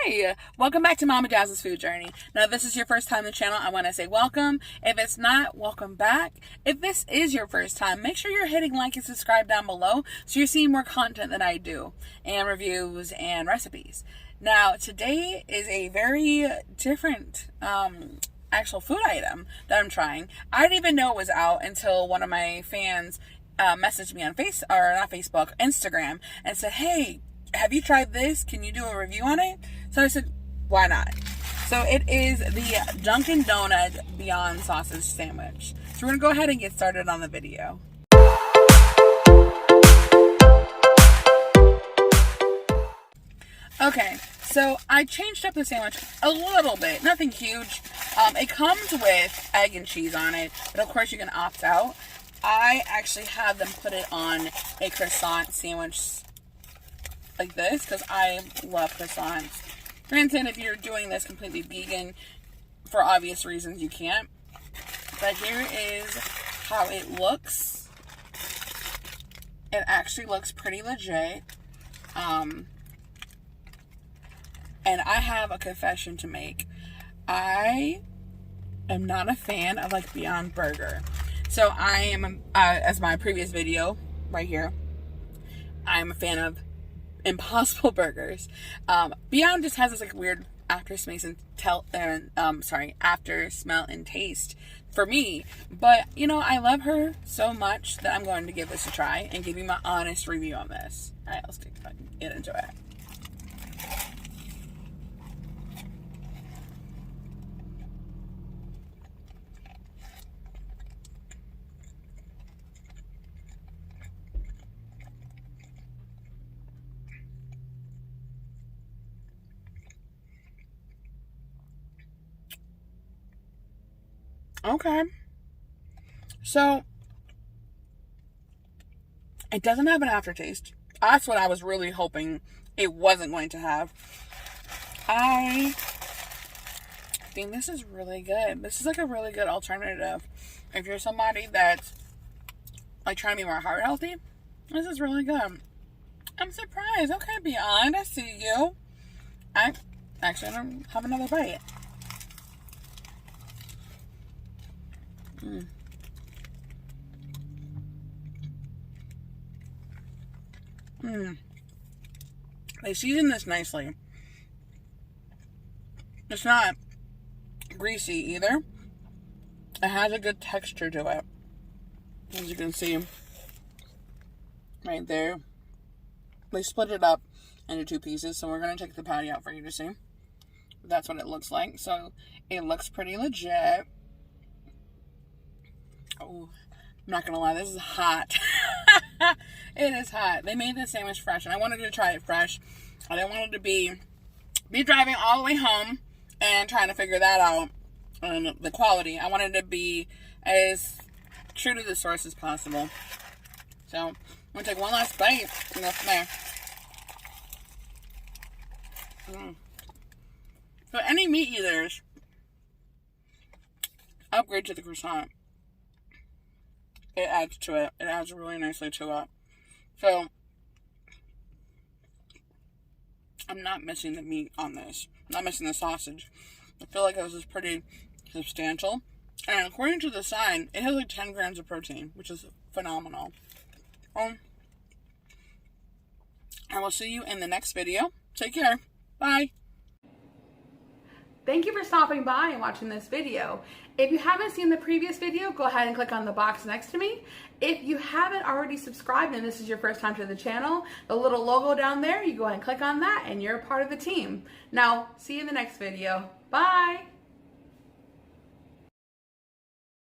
Hi, welcome back to Mama Jazz's Food Journey. Now, if this is your first time on the channel, I want to say welcome. If it's not, welcome back. If this is your first time, make sure you're hitting like and subscribe down below so you're seeing more content that I do, and reviews and recipes. Now, today is a very different actual food item that I'm trying. I didn't even know it was out until one of my fans messaged me on Instagram, and said, hey, have you tried this? Can you do a review on it? So I said, why not? So it is the Dunkin' Donut Beyond Sausage Sandwich. So we're going to go ahead and get started on the video. Okay, so I changed up the sandwich a little bit. Nothing huge. It comes with egg and cheese on it, but of course you can opt out. I actually had them put it on a croissant sandwich like this because I love croissants. Granted, if you're doing this completely vegan, for obvious reasons, you can't. But here is how it looks. It actually looks pretty legit. And I have a confession to make. I am not a fan of like Beyond Burger. So I am, as my previous video right here, I'm a fan of Impossible Burgers. Beyond just has this like weird after smell and taste for me. But you know, I love her so much that I'm going to give this a try and give you my honest review on this. All right, let's get into it. Okay, so it doesn't have an aftertaste. That's what I was really hoping it wasn't going to have. I think this is really good. This is like a really good alternative. If you're somebody that's like trying to be more heart healthy, this is really good. I'm surprised. Okay, Beyond, I see you. I actually don't have another bite. They season this nicely. It's not greasy either. It has a good texture to it. As you can see right there. They split it up into two pieces, so we're going to take the patty out for you to see. That's what it looks like. So it looks pretty legit. Oh, I'm not gonna lie, this is hot. It is hot. They made this sandwich fresh, and I wanted to try it fresh. I didn't want it to be driving all the way home and trying to figure that out on the quality. I wanted to be as true to the source as possible. So I'm gonna take one last bite and go from there. So any meat eaters, upgrade to the croissant. It adds to it. It adds really nicely to it. So, I'm not missing the meat on this. I'm not missing the sausage. I feel like this is pretty substantial. And according to the sign, it has like 10 grams of protein, which is phenomenal. I will see you in the next video. Take care. Bye. Thank you for stopping by and watching this video. If you haven't seen the previous video, go ahead and click on the box next to me. If you haven't already subscribed and this is your first time to the channel, the little logo down there, you go ahead and click on that and you're a part of the team. Now, see you in the next video. Bye.